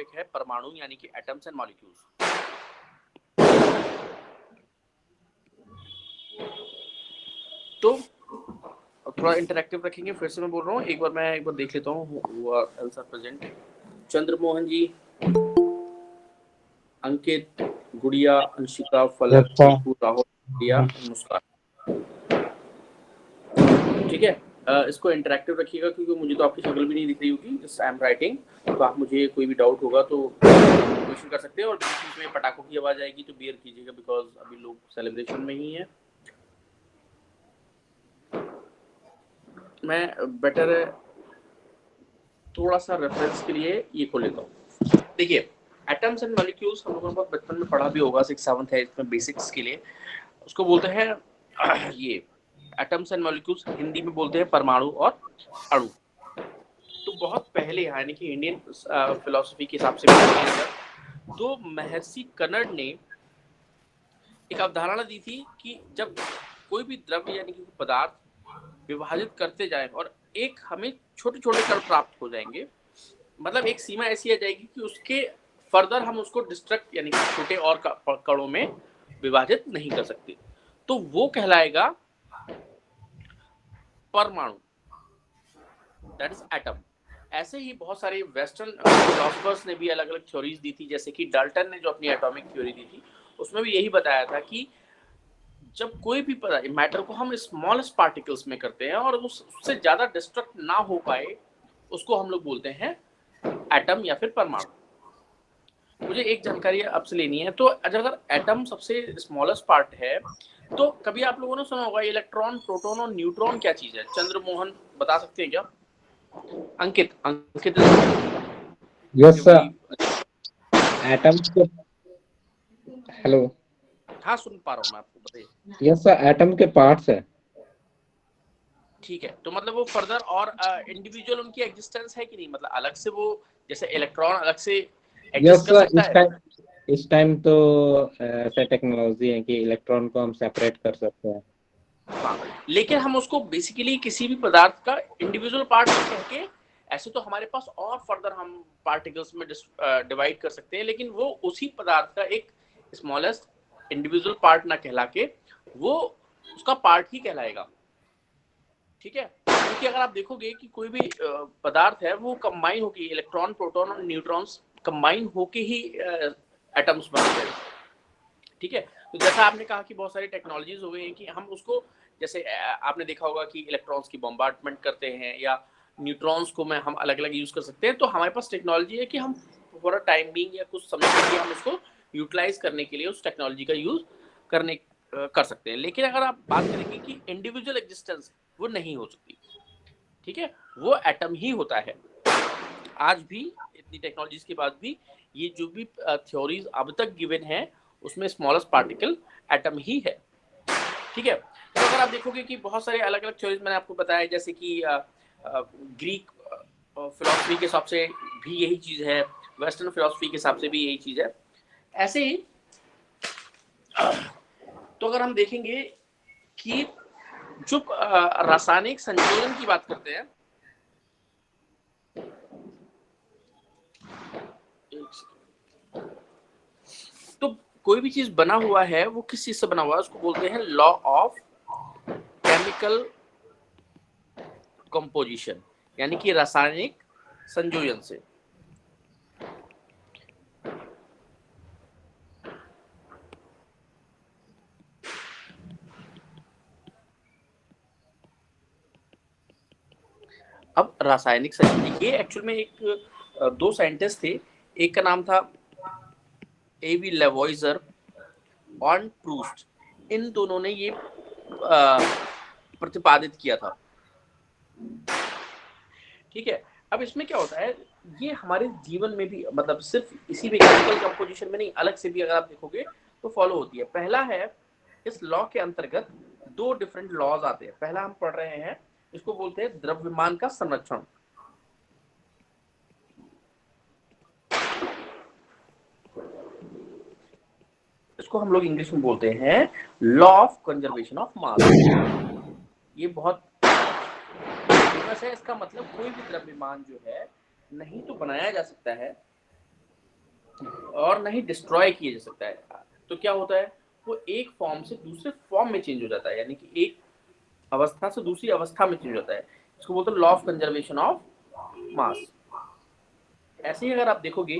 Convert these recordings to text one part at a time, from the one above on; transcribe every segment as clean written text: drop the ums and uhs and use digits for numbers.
Topic है परमाणु यानी कि एटम्स एंड मॉलिक्यूल्स। तो थोड़ा इंटरेक्टिव रखेंगे, फिर से मैं बोल रहा हूँ, एक बार देख लेता हूँ आंसर प्रेजेंट। चंद्रमोहन जी, अंकित, गुड़िया, अंशिका, फलक, दीपू, राहुल, प्रिया, मुस्कान। ठीक है, इसको इंटरेक्टिव रखिएगा क्योंकि मुझे तो आपकी शक्ल भी नहीं दिख रही होगी जस्ट आई एम राइटिंग। तो आप मुझे कोई भी डाउट होगा तो क्वेश्चन कर सकते हैं, और बीच में पटाखों की आवाज आएगी तो बियर कीजिएगा बिकॉज अभी लोग सेलिब्रेशन में ही है। मैं बेटर थोड़ा सा रेफरेंस के लिए ये खोल लेता हूँ। देखिए, एटम्स एंड मॉलिक्यूल्स हम लोगों ने बहुत बचपन में पढ़ा भी होगा, 6th-7th है इसमें बेसिक्स के लिए। उसको बोलते हैं ये एटम्स एंड मॉलिक्यूल्स, हिंदी में बोलते हैं परमाणु और अणु। तो बहुत पहले यानी कि इंडियन फिलॉसफी के हिसाब से तो महर्षि कनड ने एक अवधारणा दी थी कि जब कोई भी द्रव्य यानी कि पदार्थ विभाजित करते जाए और एक हमें छोटे छोटे कण प्राप्त हो जाएंगे, मतलब एक सीमा ऐसी आ जाएगी कि उसके फर्दर हम उसको डिस्ट्रक्ट यानी कि छोटे और कणों में विभाजित नहीं कर सकते, तो वो कहलाएगा परमाणु, दैट इज एटम। ऐसे ही बहुत सारे वेस्टर्न फिलोसफर्स ने भी अलग अलग थ्योरीज दी थी, जैसे कि डाल्टन ने जो अपनी एटॉमिक थ्योरी दी थी उसमें भी यही बताया था कि जब कोई भी मैटर को हम स्मॉलेस्ट पार्टिकल्स में करते हैं और उससे ज्यादा डिस्ट्रक्ट ना हो पाए, उसको हम लोग बोलते हैं एटम या फिर परमाणु। मुझे एक जानकारी आपसे लेनी है, तो अगर एटम सबसे स्मॉलेस्ट पार्ट है तो कभी आप लोगों ने सुना होगा इलेक्ट्रॉन, प्रोटॉन और न्यूट्रॉन क्या चीज है? चंद्रमोहन बता सकते हैं क्या? अंकित यस सर, एटम्स के, हेलो, हाँ सुन पा रहा हूँ मैं आपको, बताइए। यस सर, एटम के पार्ट्स है। ठीक है, तो मतलब वो फर्दर और इंडिविजुअल उनकी एग्जिस्टेंस है कि नहीं, मतलब अलग से वो जैसे इलेक्ट्रॉन अलग से यस एग्जिस्ट कर सर, सकता है? इस टाइम तो ऐसा टेक्नोलॉजी है कि इलेक्ट्रॉन को हम सेपरेट कर सकते हैं। हाँ, लेकिन हम उसको बेसिकली किसी भी पदार्थ का इंडिविजुअल पार्ट कह के, ऐसे तो हमारे पास और फर्दर हम पार्टिकल्स में डिवाइड कर सकते हैं, लेकिन वो उसी पदार्थ का एक स्मॉलेस्ट इंडिविजुअल पार्ट ना कहला के वो उसका पार्ट ही कहलाएगा। ठीक है, क्योंकि अगर आप देखोगे कि कोई भी पदार्थ है वो कंबाइन होके, इलेक्ट्रॉन, प्रोटॉन और न्यूट्रॉन्स कंबाइन होके ही एटम्स बनते हैं। ठीक है, तो जैसा आपने कहा कि बहुत सारी टेक्नोलॉजीज हो गई हैं कि हम उसको, जैसे आपने देखा होगा कि इलेक्ट्रॉन्स की बॉम्बार्डमेंट करते हैं या न्यूट्रॉन्स को हम अलग अलग यूज कर सकते हैं, तो हमारे पास टेक्नोलॉजी है कि हम फॉर अ टाइम बीइंग या कुछ समय के लिए हम उसको यूटिलाइज करने के लिए उस टेक्नोलॉजी का यूज करने कर सकते हैं। लेकिन अगर आप बात करेंगे कि इंडिविजुअल एग्जिस्टेंस, वो नहीं हो सकती। ठीक है, वो एटम ही होता है। आज भी इतनी टेक्नोलॉजीज के बाद भी ये जो भी थ्योरीज अब तक गिवन है उसमें स्मॉलेस्ट पार्टिकल एटम ही है। ठीक है, तो अगर आप देखोगे कि बहुत सारे अलग अलग थ्योरीज मैंने आपको बताया, जैसे कि ग्रीक फिलोसफी के हिसाब से भी यही चीज है, वेस्टर्न फिलोसफी के हिसाब से भी यही चीज है। ऐसे ही तो अगर हम देखेंगे कि जो रासायनिक संयोजन की बात करते हैं, तो कोई भी चीज बना हुआ है वो किस चीज से बना हुआ है, उसको बोलते हैं लॉ ऑफ केमिकल कंपोजिशन, यानी कि रासायनिक संयोजन से। अब रासायनिक संयोजन ये एक्चुअल में एक दो साइंटिस्ट थे, एक का नाम था एवी लेवॉइजर और प्रूस्ट। इन दोनों ने ये प्रतिपादित किया था। ठीक है, अब इसमें क्या होता है, ये हमारे जीवन में भी, मतलब सिर्फ इसी मैकेनिकल कंपोजिशन में नहीं, अलग से भी अगर आप देखोगे तो फॉलो होती है। पहला है, इस लॉ के अंतर्गत दो डिफरेंट लॉज आते हैं। पहला हम पढ़ रहे हैं, इसको बोलते हैं द्रव्यमान का संरक्षण। इसको हम लोग इंग्लिश में बोलते हैं लॉ ऑफ कंजर्वेशन ऑफ मास। ये बहुत फेमस है। इसका मतलब कोई भी द्रव्यमान जो है नहीं तो बनाया जा सकता है, और ना ही डिस्ट्रॉय किया जा सकता है। तो क्या होता है, वो एक फॉर्म से दूसरे फॉर्म में चेंज हो जाता है, यानी कि एक अवस्था से दूसरी अवस्था में चेंज होता है। इसको बोलते हैं लॉ ऑफ कंजर्वेशन ऑफ मास। ऐसे ही अगर आप देखोगे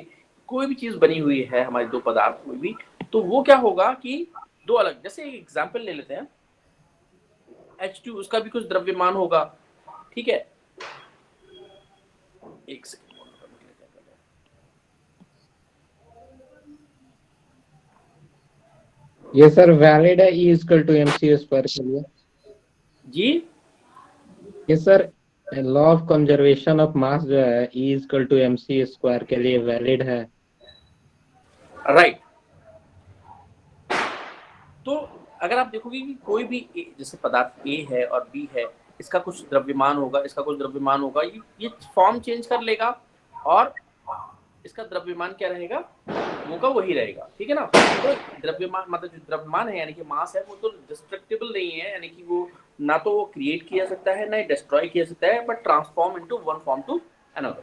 कोई भी चीज बनी हुई है हमारे दो पदार्थ में भी, तो वो क्या होगा कि दो अलग, जैसे एक एग्जांपल ले लेते हैं H2, उसका भी कुछ द्रव्यमान होगा, ठीक है। एक सेकंड, ये सर वैलिड है E equal to mc square के लिए? जी ये sir law of conservation of mass जो है E equal to mc square के लिए वैलिड है? राइट। तो अगर आप देखोगे कि कोई भी जैसे पदार्थ A है और B है, इसका कुछ द्रव्यमान होगा, इसका कुछ द्रव्यमान होगा, ये फॉर्म चेंज कर लेगा और इसका द्रव्यमान क्या रहेगा, वो का वही रहेगा, ठीक है ना। तो द्रव्यमान मतलब जो द्रव्यमान है यानी कि मास है, वो तो डिस्ट्रक्टिबल नहीं है, यानी कि वो ना तो वो क्रिएट किया जा सकता है ना डिस्ट्रॉय किया जा सकता है, but transform into one form to another,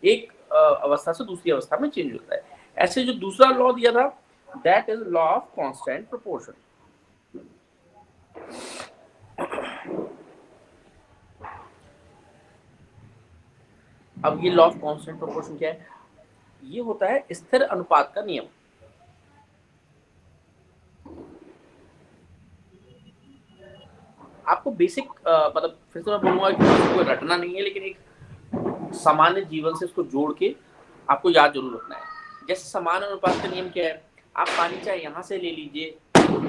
एक अवस्था से दूसरी अवस्था में चेंज होता है। ऐसे जो दूसरा लॉ दिया था, that is law of constant proportion. अब ये लॉ ऑफ कांस्टेंट प्रोपोर्शन क्या है, ये होता है स्थिर अनुपात का नियम। आपको बेसिक मतलब फिर से मैं बोलूंगा कि इसको रटना नहीं है, लेकिन एक सामान्य जीवन से इसको जोड़ के आपको याद जरूर रखना है। जैसे समान अनुपात का नियम क्या है, आप पानी चाहे यहाँ से ले लीजिए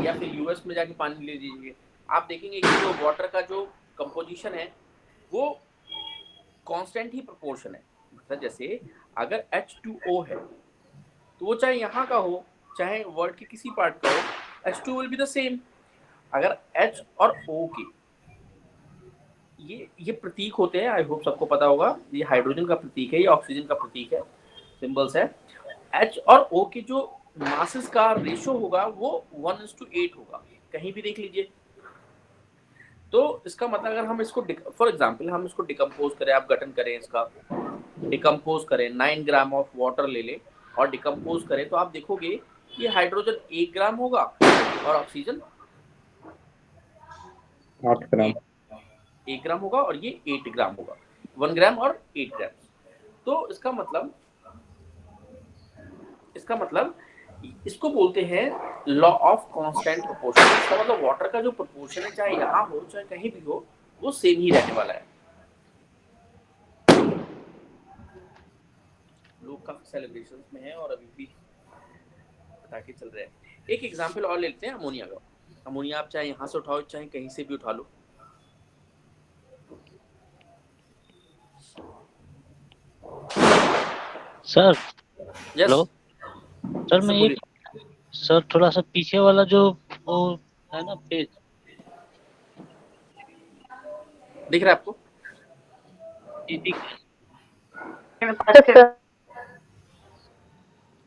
या फिर यूएस में जाके पानी ले लीजिए, आप देखेंगे कि जो वाटर का जो कंपोजिशन है वो कांस्टेंट ही प्रोपोर्शन है। मतलब जैसे अगर H2O है तो वो चाहे यहाँ का हो चाहे वर्ल्ड के किसी पार्ट का हो, H2 will be the same. अगर H और O के ये प्रतीक होते हैं, आई होप सबको पता होगा, ये हाइड्रोजन का प्रतीक है, ये ऑक्सीजन का प्रतीक है, सिंबल्स है। H और O के जो मासेस का रेशो होगा वो 1:8 होगा, कहीं भी देख लीजिए। तो इसका मतलब अगर हम इसको फॉर एग्जांपल हम इसको डिकम्पोज करें, आप गठन करें इसका, डिकम्पोज करें 9 ग्राम ऑफ वाटर ले लें और डिकम्पोज करें, तो आप देखोगे कि हाइड्रोजन 1 ग्राम होगा और ऑक्सीजन 8 ग्राम। 1 ग्राम होगा और ये 8 ग्राम होगा, 1 ग्राम और 8 ग्राम। तो इसका मतलब इसको बोलते हैं लॉ ऑफ कांस्टेंट प्रोपोर्शन। इसका मतलब वाटर का जो प्रोपोर्शन है चाहे यहाँ हो चाहे कहीं भी हो, वो सेम ही रहने वाला है। लोग काफी सेलिब्रेशंस में हैं और अभी भी पटाखे चल रहे हैं। एक एग्जांपल और लेते हैं अमोनिया का। अमोनिया आप चाहे यहाँ से उठाओ चाहे कहीं से भी उठा लो, sir. Yes hello sir, sir मैं बोलिए। एक सर थोड़ा सा पीछे वाला जो वो है ना पेज, दिख रहा है आपको?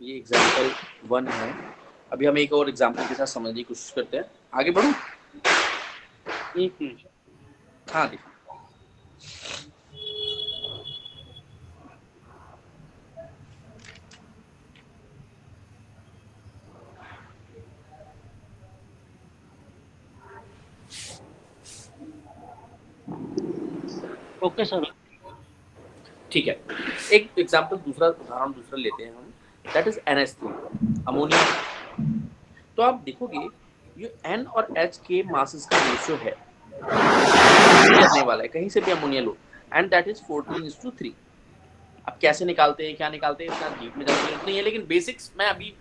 ये एग्जांपल 1 है। अभी हम एक और एग्जांपल के साथ समझने की कोशिश करते हैं। आगे बढ़ूं? एक मिनट। हाँ देखिए, ओके सर। ठीक है। एक एग्जांपल दूसरा उदाहरण दूसरा लेते हैं हम, दैट इज NH3 अमोनिया। तो आप देखोगे ये N और H के मासेस का रेशियो है, लगने वाला है कहीं से भी ammonia low, and that is 14:3। अब कैसे निकालते हैं क्या निकालते हैं इतना डीप में जाने की जरूरत नहीं है, लेकिन बेसिक्स मैं अभी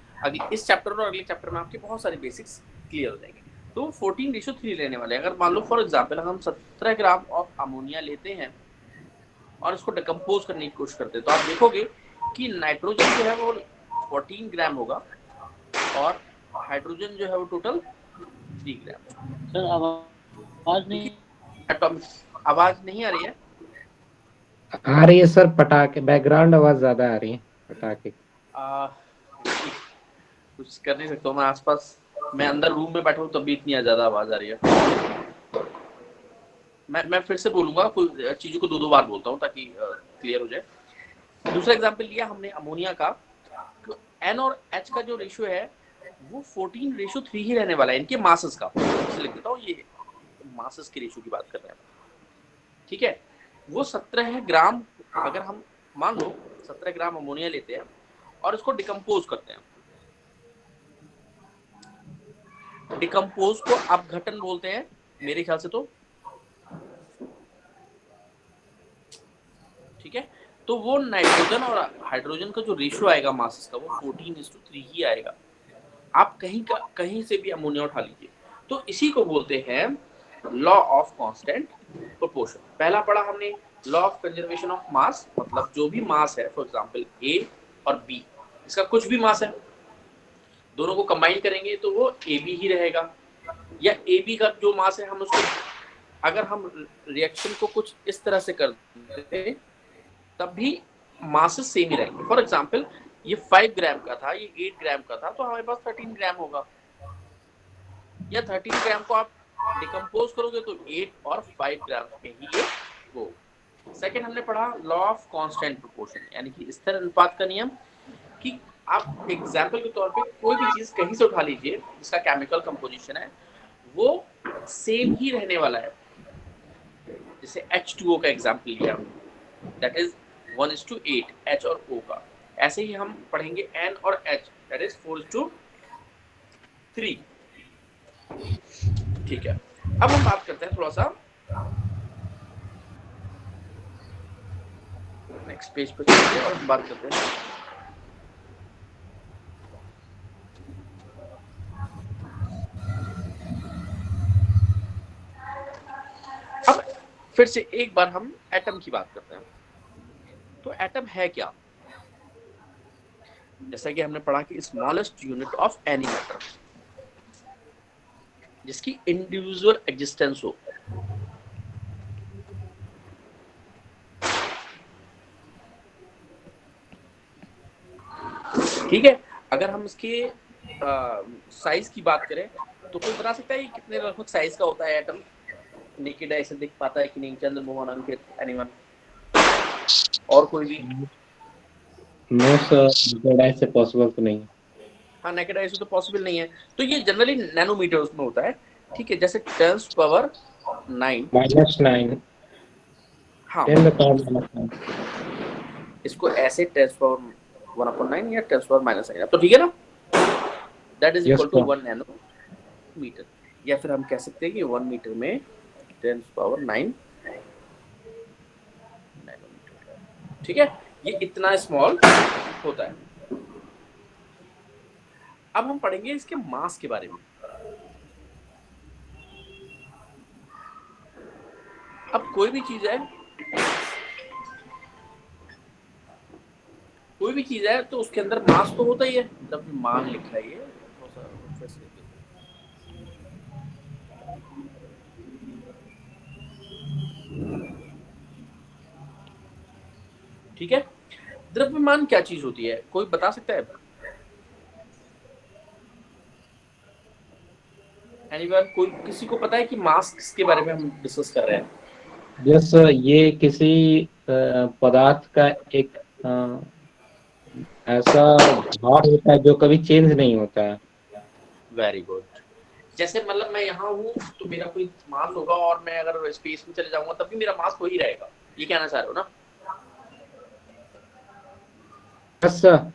इस चैप्टर और अगले चैप्टर में आपके बहुत सारे बेसिक्स क्लियर हो जाएंगे। तो 14:3 लेने वाले हैं। अगर मान लो फॉर एग्जाम्पल हम 17 ग्राम ऑफ अमोनिया लेते हैं और इसको डिकम्पोज करने की कोशिश करते हैं, तो आप देखोगे कि नाइट्रोजन जो है वो 14 ग्राम होगा और हाइड्रोजन जो है वो टोटल 3 ग्राम। सर आवाज नहीं। एटॉमिक आवाज नहीं आ रही है? आ रही है सर, पटाखे बैकग्राउंड आवाज ज्यादा आ रही है पटाखे। कुछ कर नहीं सकता हूँ मैं, आसपास मैं अंदर रूम में बैठा हूँ तब भी इतनी ज्यादा आवाज आ रही है। मैं फिर से बोलूंगा, कुछ चीजों को दो बार बोलता हूँ ताकि क्लियर हो जाए। दूसरा एग्जांपल लिया हमने अमोनिया का, n और h का जो रेशियो है वो 14:3 ही रहने वाला है इनके मासेस का। इसे लिख देता हूँ, ये मासेस के रेशियो की बात कर रहे हैं, ठीक है। वो 17 ग्राम, अगर हम मान लो 17 ग्राम अमोनिया लेते हैं और इसको डिकम्पोज करते हैं, डिकम्पोज को अपघटन बोलते हैं मेरे ख्याल से, तो ठीक है। तो वो नाइट्रोजन और हाइड्रोजन का जो रेशियो आएगा मासेस का, वो 14:3 ही आएगा। आप कहीं से भी अमोनिया उठा लीजिए। तो इसी को बोलते हैं लॉ ऑफ कांस्टेंट प्रोपोर्शन। पहला पढ़ा हमने लॉ ऑफ कंजर्वेशन ऑफ मास, मतलब जो भी मास है, फॉर एग्जांपल ए और बी, इसका कुछ भी मास है, दोनों को कंबाइन करेंगे तो वो ए बी ही रहेगा। या ए बी का जो मास है, हम उसको अगर हम रिएक्शन को कुछ इस तरह से कर देते तब भी मासेस सेम ही रहेंगे। फॉर एग्जांपल ये 5 ग्राम का था, ये 8 ग्राम का था, तो हमारे पास 13 ग्राम होगा। या 13 ग्राम को आप डिकम्पोज करोगे तो 8 और 5 ग्राम के ही ये वो। सेकंड हमने पढ़ा लॉ ऑफ कांस्टेंट प्रोपोर्शन, यानी कि स्थिर अनुपात का नियम, कि आप एग्जाम्पल के तौर पे कोई भी चीज कहीं से उठा लीजिए जिसका केमिकल कंपोजिशन है वो सेम ही रहने वाला है। जैसे H2O का एग्जाम्पल लिया, दैट इज 1:8 H और O का। ऐसे ही हम पढ़ेंगे N और H, दैट इज 4:3। ठीक है, अब हम बात करते हैं थोड़ा सा नेक्स्ट पेज पर चलते हैं और हम बात करते हैं अब फिर से एक बार हम एटम की बात करते हैं। तो एटम है क्या? जैसा कि हमने पढ़ा कि smallest unit of any matter, जिसकी इंडिविजुअल एग्जिस्टेंस हो। ठीक है, अगर हम इसके साइज की बात करें तो कोई बता सकता है कि कितने लगभग साइज का होता है एटम? नेकेड आई से देख पाता है कि नहीं? चंद्र मोहन, अंकित, एनीवन, और कोई भी? नो सर, नेकेड आई से पॉसिबल तो नहीं है। हाँ, नेकेड आई से तो पॉसिबल नहीं है। तो ये जनरली नैनोमीटर्स में होता है, ठीक है। जैसे 10⁻⁹ -9। हाँ, 10⁻⁹ इसको ऐसे 10⁻⁹ या 10⁻⁹, तो ठीक है ना? That is equal to 1 nanometre. या फिर हम कह सकते हैं कि 1 मीटर में 10⁻⁹ नैनोमीटर, ठीक है। ये इतना स्मॉल होता है। अब हम पढ़ेंगे इसके मास के बारे में। अब कोई भी चीज है तो उसके अंदर मास तो होता ही है। जब मान लिखा है ये, ठीक है। द्रव्यमान क्या चीज होती है, कोई बता सकता है? एनीवन, कोई किसी को पता है कि मास किसके बारे में हम डिस्कस कर रहे हैं? यस, ये किसी पदार्थ का एक ऐसा भार होता है जो कभी चेंज नहीं होता है। Very good. जैसे मतलब मैं यहाँ हूँ तो मेरा कोई मास होगा, और मैं अगर स्पेस में चले जाऊंगा तब भी मेरा मास हो ही रहेगा, ये कहना चाह रहे हो ना? Yes sir.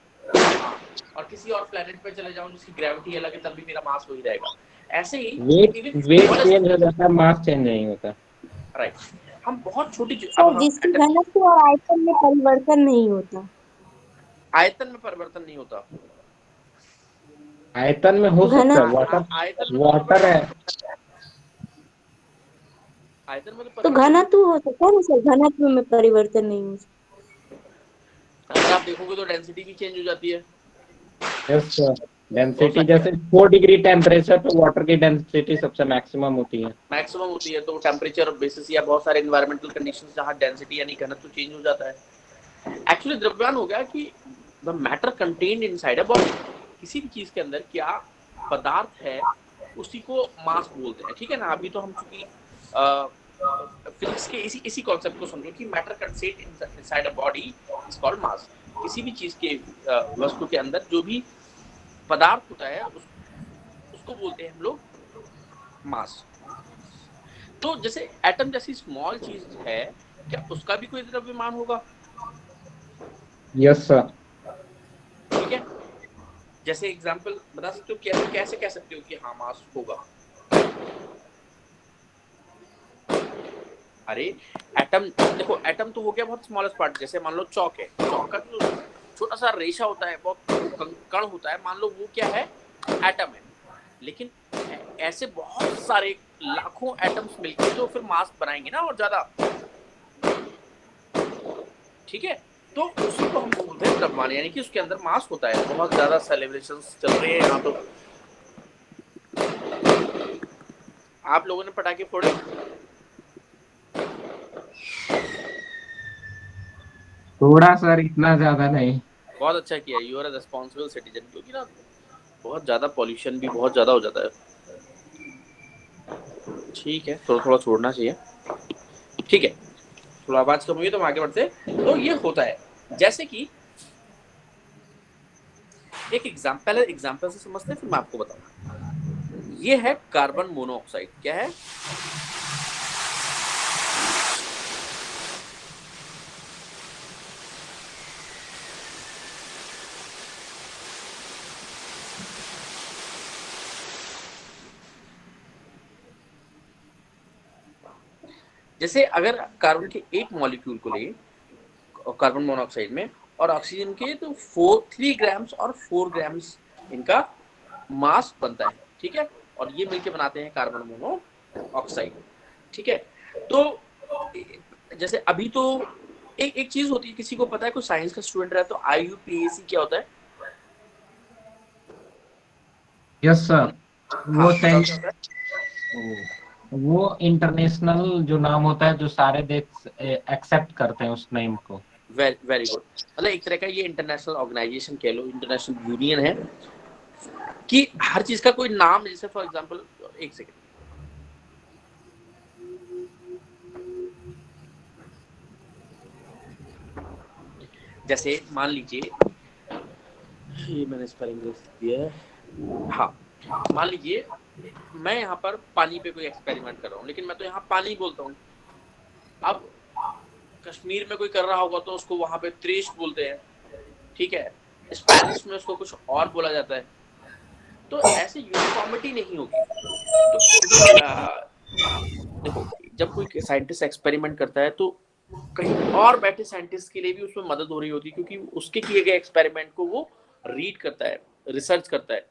और किसी और प्लेनेट पे चले जाऊं जिसकी ग्रेविटी अलग है तब भी मेरा मास हो ही रहेगा। ऐसे ही वेट चेंज हो जाता है, मास चेंज नहीं होता। राइट। हम बहुत छोटी सर, जिसकी घनत्व और आयतन में परिवर्तन नहीं होता। आयतन में परिवर्तन नहीं होता? आयतन में हो सकता है, वाटर है। आयतन में तो घनत्व हो सकता है सर, घनत्व में परिवर्तन नहीं हो सकता। अगर आप देखोगे तो डेंसिटी भी चेंज हो जाती है। यस सर, डेंसिटी जैसे 4 डिग्री टेम्परेचर पे वाटर की डेंसिटी सबसे मैक्सिमम होती है। तो टेम्परेचर बेसिस या बहुत सारे एनवायरमेंटल कंडीशंस जहां डेंसिटी यानी घनत्व चेंज हो जाता है। एक्चुअली द्रव्यमान हो गया कि the matter contained inside a body. किसी भी चीज के अंदर क्या पदार्थ है उसी को मास बोलते हैं, ठीक है ना? अभी तो हम चूंकि फिजिक्स के इसी कॉन्सेप्ट को समझो कि matter contained inside a body is called मास। किसी भी चीज के वस्तु के अंदर जो भी पदार्थ होता है उसको बोलते हैं हम लोग मास। तो जैसे एटम जैसी स्मॉल चीज है, क्या उसका भी कोई द्रव्यमान होगा? Yes sir. ठीक है, जैसे एग्जांपल बता सकते हो, कैसे कह सकते हो कि हाँ मास होगा? अरे एटम, देखो एटम तो हो गया बहुत स्मॉलेस्ट पार्ट। जैसे मान लो चौक है, चौक का जो छोटा सा रेशा होता है, बहुत कण होता है, मान लो वो क्या है, एटम है। लेकिन ऐसे बहुत सारे लाखों एटम्स मिलकर तो फिर मास बनाएंगे ना और ज्यादा। ठीक है, तो उसी को हम बोलते हैं द्रव्यमान, यानी कि उसके अंदर मास होता है। बहुत ज्यादा सेलिब्रेशंस चल रहे हैं यहाँ तो। आप लोगों ने पटाखे फोड़े? थोड़ा सर, इतना ज्यादा नहीं। बहुत अच्छा किया, you are a responsible citizen, क्योंकि ना बहुत ज्यादा पॉल्यूशन भी बहुत ज्यादा हो जाता है। ठीक है, थोड़ा थोड़ा छोड़ना चाहिए। ठीक है, थोड़ा आवाज कम हुई तो हम आगे बढ़ते। तो ये होता है, जैसे कि एक एग्जाम्पल से समझते हैं, फिर मैं आपको बताऊंगा। ये है कार्बन मोनोऑक्साइड। क्या है? जैसे अगर कार्बन के एक मॉलिक्यूल को ले कार्बन मोनोऑक्साइड में, और ऑक्सीजन के, तो 3 ग्राम्स और 4 ग्राम्स इनका मास बनता है। ठीक है, और ये मिलके बनाते हैं कार्बन मोनोऑक्साइड। ठीक है, तो जैसे अभी तो एक चीज होती है, किसी को पता है, कोई साइंस का स्टूडेंट रहा तो IUPAC क्या होता है? Yes sir. हाँ वो बताओ सेंस क्या होता है? वो इंटरनेशनल जो नाम होता है, जो सारे देश एक्सेप्ट करते हैं उस नेम को। Very good. मतलब एक तरह का ये इंटरनेशनल ऑर्गेनाइजेशन कह लो, इंटरनेशनल यूनियन है कि हर चीज का कोई नाम, जैसे फॉर एग्जांपल, एक सेकंड, जैसे मान लीजिए, ये मैंने स्पेलिंग दिया है। हाँ, मान लीजिए मैं यहाँ पर पानी पे कोई एक्सपेरिमेंट कर रहा हूँ, लेकिन मैं तो यहाँ पानी बोलता हूँ। अब कश्मीर में कोई कर रहा होगा तो उसको वहां पे त्रिश बोलते हैं। ठीक है, स्पेनिश में उसको कुछ और बोला जाता है। तो ऐसे यूनिफॉर्मिटी नहीं होगी। तो देखो, जब कोई साइंटिस्ट एक्सपेरिमेंट करता है तो कहीं और बैठे साइंटिस्ट के लिए भी उसमें मदद हो रही होती है, क्योंकि उसके किए गए एक्सपेरिमेंट को वो रीड करता है, रिसर्च करता है।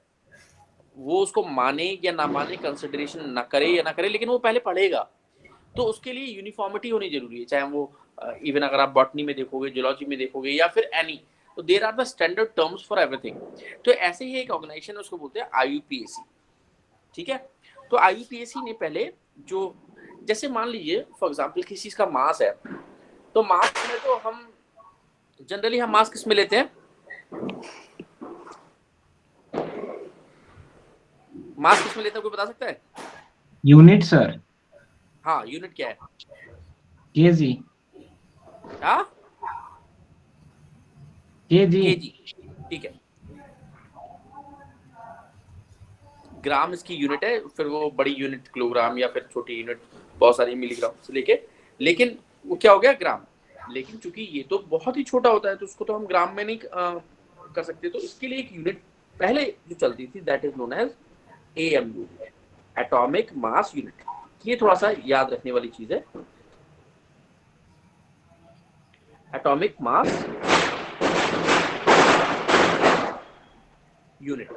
वो उसको माने या ना माने, कंसिडरेशन ना करे या ना करे, लेकिन वो पहले पढ़ेगा। तो उसके लिए यूनिफॉर्मिटी होनी जरूरी है, चाहे वो इवन अगर आप बॉटनी में देखोगे, जियोलॉजी में देखोगे, या फिर एनी, तो there are the standard terms for everything. तो ऐसे ही एक ऑर्गेनाइजेशन है, उसको बोलते हैं IUPAC। ठीक है, तो IUPAC ने पहले जो, जैसे मान लीजिए फॉर एग्जांपल किसी चीज का मास है, तो मास में तो हम जनरली हम मास किस में लेते हैं? मास किस में लेते हैं, कोई बता सकता है? Unit sir. हाँ, यूनिट क्या है? केजी। हाँ, केजी। केजी। ठीक है, ग्राम इसकी यूनिट है, फिर वो बड़ी यूनिट किलोग्राम, या फिर छोटी यूनिट बहुत सारी मिलीग्राम से लेके, लेकिन वो क्या हो गया, ग्राम। लेकिन चूंकि ये तो बहुत ही छोटा होता है, तो उसको तो हम ग्राम में नहीं कर सकते। तो इसके लिए एक यूनिट पहले जो चलती थी, that is known as AMU, atomic mass unit. ये थोड़ा सा याद रखने वाली चीज है, एटॉमिक मास यूनिट।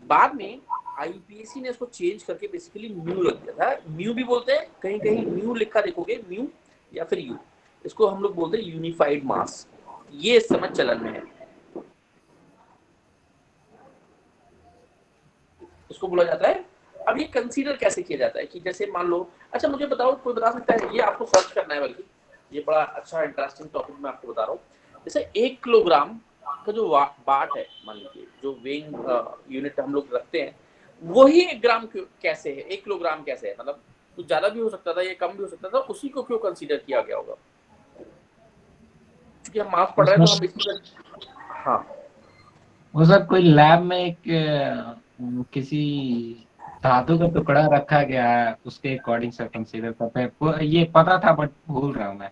बाद में IUPAC ने इसको चेंज करके बेसिकली म्यू रख दिया था। म्यू भी बोलते हैं, कहीं कहीं म्यू लिखा देखोगे, म्यू या फिर यू, इसको हम लोग बोलते हैं यूनिफाइड मास। ये इस समय चलन में है, इसको बोला जाता है। अब ये कंसीडर कैसे किया जाता है कि जैसे मान लो, अच्छा मुझे बताओ, कोई बता सकता है, ये आपको सर्च करना है, बल्कि ये बड़ा अच्छा इंटरेस्टिंग टॉपिक मैं आपको बता रहा हूँ। जैसे 1 किलोग्राम का जो बाट है, मान लीजिए जो वेइंग यूनिट हम लोग रखते हैं, वही 1 ग्राम कैसे है, 1 किलोग्राम कैसे है? मतलब कुछ ज्यादा भी हो सकता था, ये कम भी हो सकता था, उसी को क्यों कंसीडर किया गया होगा? चूंकि हम मास पढ़ रहे हैं तो हम इसमें हाँ वो सर कोई लैब में एक किसी धातु का टुकड़ा रखा गया है, उसके अकॉर्डिंग सर कंसीडर करते हैं। ये पता था बट भूल रहा हूँ मैं।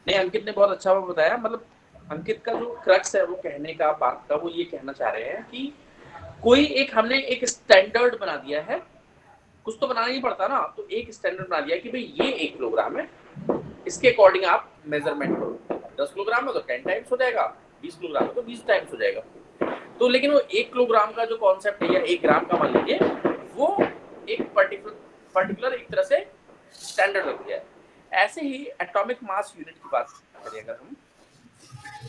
नहीं, अंकित ने बहुत अच्छा वो बताया। मतलब अंकित का जो क्रक्स है वो कहने का बात का वो ये कहना चाह रहे हैं कि कोई एक हमने एक स्टैंडर्ड बना दिया है, कुछ तो बनाना ही पड़ता ना, तो एक स्टैंडर्ड बना दिया कि भाई ये 1 किलोग्राम है, इसके अकॉर्डिंग आप मेजरमेंट करो। 10 किलोग्राम है तो 10 टाइम्स हो जाएगा, 20 किलोग्राम है तो 20 टाइम्स हो जाएगा। तो लेकिन वो 1 किलोग्राम का जो कॉन्सेप्ट है या 1 ग्राम का मान लीजिए, वो एक पर्टिकुलर एक तरह से स्टैंडर्ड रख दिया है। ऐसे ही एटॉमिक मास यूनिट की बात करें अगर हम,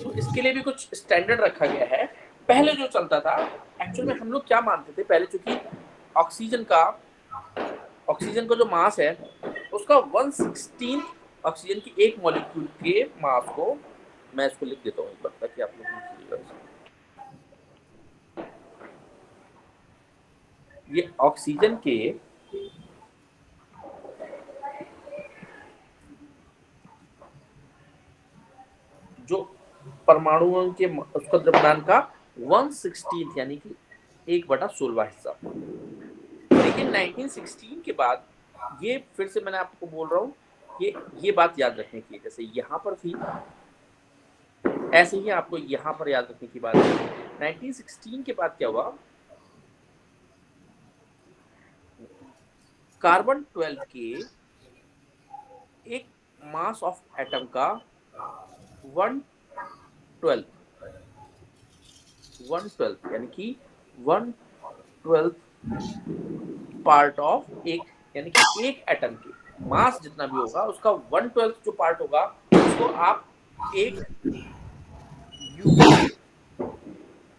तो इसके लिए भी कुछ स्टैंडर्ड रखा गया है। पहले जो चलता था, एक्चुअल में हम लोग क्या मानते थे पहले, चूंकि ऑक्सीजन का जो मास है उसका 1/16 ऑक्सीजन की एक मॉलिक्यूल के मास को, मैं इसको लिख देता हूँ एक बार ताकि आप लोग समझिएगा। ये ऑक्सीजन के जो परमाणुओं के उसका द्रव्यमान का 1/16 यानी कि 1/16 हिस्सा। लेकिन 1916 के बाद ये फिर से मैंने आपको बोल रहा हूँ, ये बात याद रखने की है। जैसे यहाँ पर थी, ऐसे ही आपको यहाँ पर याद रखने की बात है। 1916 के बाद क्या हुआ, कार्बन 12 के एक मास ऑफ एटम का 1/12 यानी कि 1/12 पार्ट ऑफ एक, यानी कि एक एटम के मास जितना भी होगा उसका 1/12 जो पार्ट होगा उसको आप एक यू,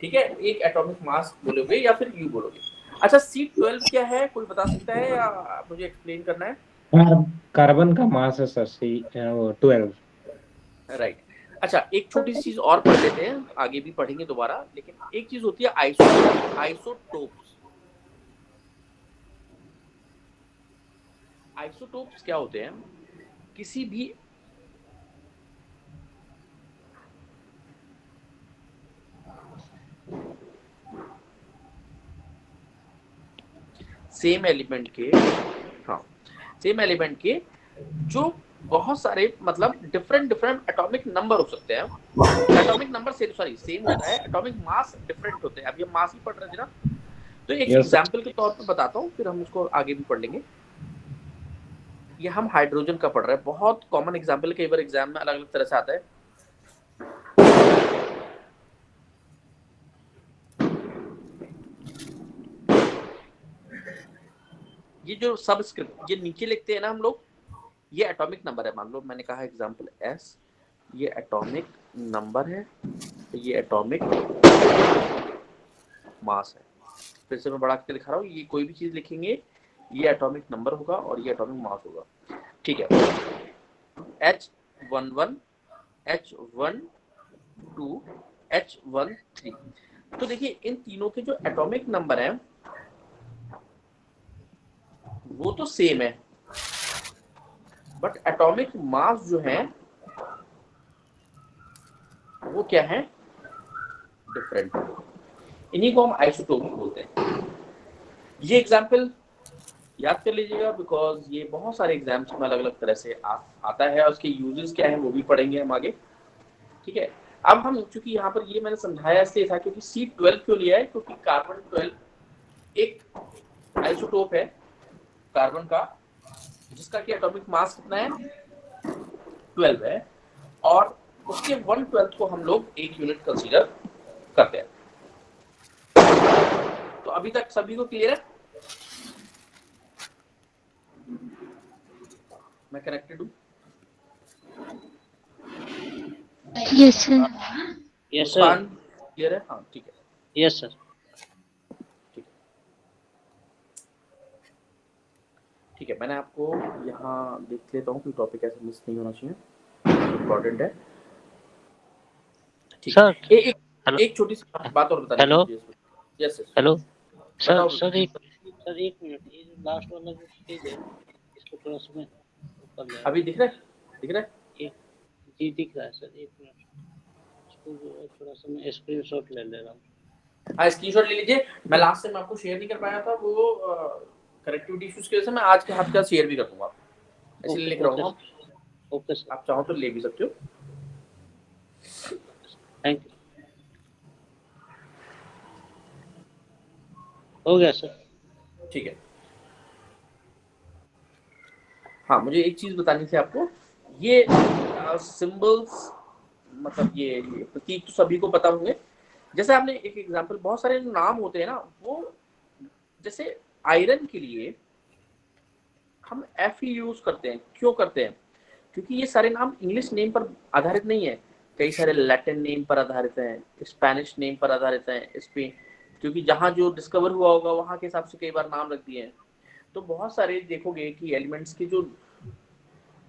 ठीक है, एक एटॉमिक मास बोलोगे या फिर यू बोलोगे। अच्छा, C12 क्या है, कोई बता सकता है या मुझे एक्सप्लेन करना है? कार्बन का मास है सर वो 12। राइट। अच्छा, एक छोटी सी चीज और पढ़ लेते हैं, आगे भी पढ़ेंगे दोबारा, लेकिन एक चीज होती है आइसोटोप्स। आइसोटोप्स क्या होते हैं, किसी भी सेम एलिमेंट के, हाँ, सेम एलिमेंट के जो बहुत सारे मतलब डिफरेंट एटॉमिक नंबर हो सकते हैं। एटॉमिक नंबर से सॉरी सेम होता है, एटॉमिक मास डिफरेंट होते हैं। अभी हम मास ही पढ़ रहे थे ना, तो एक यस सर। एग्जांपल के तौर पर बताता हूँ, फिर हम उसको आगे भी पढ़ लेंगे। ये हम हाइड्रोजन का पढ़ रहे हैं, बहुत कॉमन एग्जांपल, कई बार एग्जाम में अलग अलग तरह से आता है। ये जो सबस्क्रिप्ट ये नीचे लिखते हैं ना हम लोग, ये एटॉमिक नंबर है। मान लो मैंने कहा एग्जांपल एस, ये एटॉमिक नंबर है, ये एटॉमिक मास है। फिर से मैं बढ़ा के दिखा रहा हूँ, ये कोई भी चीज लिखेंगे ये एटॉमिक नंबर होगा और ये एटॉमिक मास होगा, ठीक है। H11, H12, H13। तो देखिए इन तीनों के जो एटॉमिक नंबर हैं वो तो सेम है, बट एटॉमिक मास जो है वो क्या है, डिफरेंट। इन्हीं को हम आइसोटोप बोलते हैं। ये एग्जाम्पल याद कर लीजिएगा, बिकॉज ये बहुत सारे एग्जाम्स में अलग अलग तरह से आता है, और उसके यूजेस क्या है वो भी पढ़ेंगे हम आगे, ठीक है। अब हम, चूंकि यहाँ पर ये मैंने समझाया इसलिए था क्योंकि C12 क्यों लिया है, क्योंकि कार्बन 12 एक आइसोटोप है कार्बन का, जिसका कि एटॉमिक मास कितना है, 12 है, और उसके 1/12 को हम लोग एक यूनिट कंसीडर करते हैं। तो अभी तक सभी को क्लियर है? मैं कनेक्टेड हूँ? Yes sir. Yes sir. Muskaan clear है? हाँ ठीक है, यस सर। ठीक है, ठीक है। मैंने आपको यहाँ देख लेता हूँ कि टॉपिक ऐसे मिस नहीं होना चाहिए, इम्पोर्टेंट है, ठीक सर है। हेलो एक छोटी सी बात और बतानी थी हेलो मुझे इसमें। यस यस, हेलो बताओ सर बताओ। एक मिनट, ये जो लास्ट वाला जो पेज है इसको थोड़ा सा मैं ऊपर ले अभी आता दिख रहा है, दिख रहा है? हूँ। एक जी दिख रहा है सर, एक मिनट। थोड़ा सा मैं स्क्रीनशॉट ले ले रहा हूँ। हाँ स्क्रीनशॉट ले लीजिए। मैं लास्ट टाइम आपको शेयर नहीं कर पाया था, वो कनेक्टिविटी इश्यूज की वजह से मैं आज के हाथ का शेयर भी कर दूंगा, इसलिए लिख रहा हूँ। ओके सर, आप चाहो तो ले भी सकते हो। Thank you. हो गया सर। ठीक है। हाँ मुझे एक चीज बतानी थी आपको, ये सिंबल्स मतलब ये प्रतीक तो सभी को पता होंगे। जैसे आपने एक एग्जांपल, बहुत सारे नाम होते हैं ना, वो जैसे आयरन के लिए हम एफ यूज करते हैं, क्यों करते हैं? क्योंकि ये सारे नाम इंग्लिश नेम पर आधारित नहीं है, कई सारे लैटिन नेम पर आधारित हैं, स्पेनिश नेम पर आधारित हैं, इस पे क्योंकि जहाँ जो डिस्कवर हुआ होगा वहाँ के हिसाब से कई बार नाम रख दिए हैं। तो बहुत सारे देखोगे कि एलिमेंट्स के जो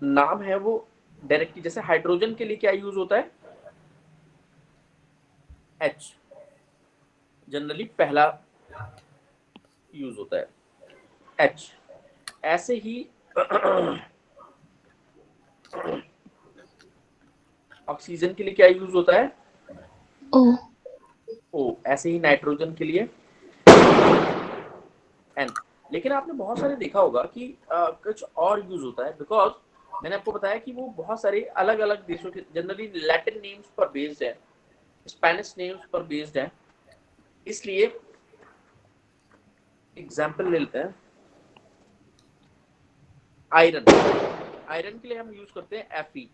नाम है वो डायरेक्टली, जैसे हाइड्रोजन के लिए क्या यूज होता है? एच जनरली पहला यूज होता है, एच। ऐसे ही ऑक्सीजन के लिए क्या यूज होता है? ओ। ओ। ऐसे ही नाइट्रोजन के लिए एन। लेकिन आपने बहुत सारे देखा होगा कि कुछ और यूज होता है, बिकॉज मैंने आपको बताया कि वो बहुत सारे अलग अलग देशों के जनरली लैटिन नेम्स पर बेस्ड है, स्पेनिश नेम्स पर बेस्ड है। इसलिए एग्जाम्पल ले लेते हैं, आयरन। आयरन के लिए हम यूज करते हैं Fe।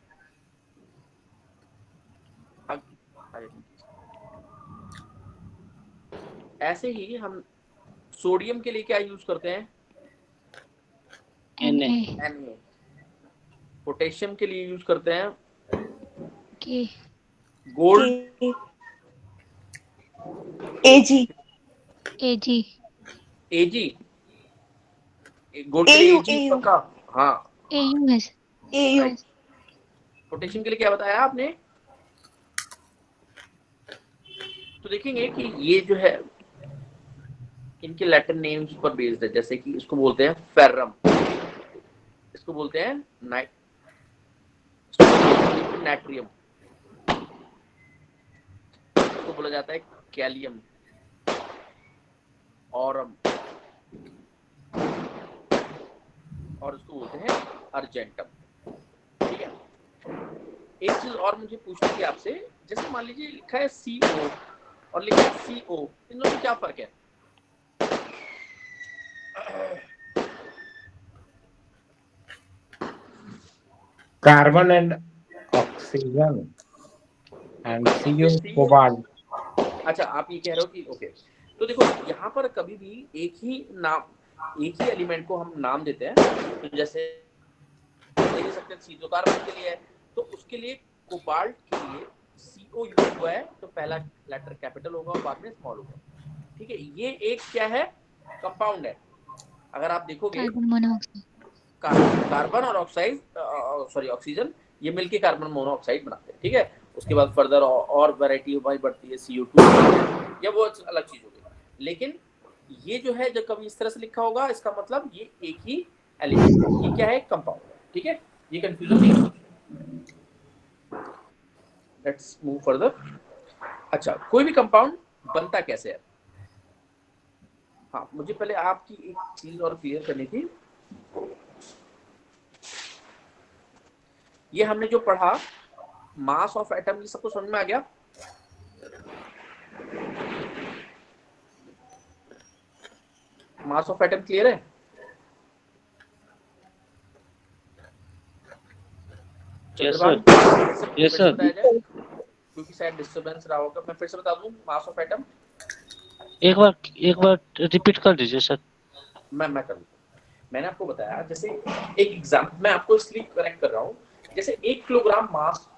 ऐसे ही हम सोडियम के लिए क्या यूज करते हैं? Na। Na। पोटेशियम के लिए यूज करते हैं के। गोल्ड। एजी। एजी। एजी। गोल्ड के लिए एजी एयू। पक्का। हाँ एयू है सर। एयू। पोटेशियम के लिए क्या बताया आपने? तो देखेंगे कि ये जो है इनके लैटिन नेम्स पर बेस्ड है, जैसे कि इसको बोलते हैं फेरम, इसको बोलते हैं नाइट्रियम, इसको बोला जाता है कैलियम, ऑरम, और इसको बोलते हैं अर्जेंटम। ठीक है। एक चीज और मुझे पूछनी थी आपसे, जैसे मान लीजिए लिखा है CO और लिखा है CO, इन दोनों में क्या फर्क है? Carbon and oxygen and CO cobalt. अच्छा आप ये कह रहे हो कि ओके, तो देखो यहाँ पर कभी भी एक ही नाम, एक ही एलिमेंट को हम नाम देते हैं, तो जैसे देख सकते हैं C जो कार्बन के लिए है, तो उसके लिए कोबाल्ट के लिए CO यूज हुआ है, तो पहला लेटर कैपिटल होगा और बाद में स्मॉल होगा। ठीक है, ये एक क्या है? कंपाउंड है। अगर आप देखोगे कार्बन मोनोऑक्साइड। कार्बन और ऑक्साइड सॉरी ऑक्सीजन, ये मिलके कार्बन मोनोऑक्साइड बनाते हैं। ठीक है, उसके बाद फर्दर और वैरायटी हमारी बढ़ती है, CO2 या वो अलग चीज हो गई। लेकिन ये जो है जब कभी इस तरह से लिखा होगा, इसका मतलब ये एक ही एलिमेंट है, ये क्या है? कंपाउंड है। ठीक है, ये कंफ्यूजन नहीं है। Let's move further. अच्छा, कोई भी कंपाउंड बनता कैसे है? हाँ मुझे पहले आपकी एक चीज और क्लियर करनी थी। ये हमने जो पढ़ा मास ऑफ एटम, ये सबको समझ में आ गया? मास ऑफ एटम क्लियर है? Yes sir. Yes sir. क्योंकि शायद डिस्टरबेंस रहा होगा, मैं फिर से बता दूं मास ऑफ एटम। एक बार रिपीट कर दीजिए सर। मैं कर दूं। मैंने आपको बताया, जैसे एक एग्जांपल मैं आपको इसलिए करेक्ट कर रहा हूँ, जैसे 1 किलोग्राम मास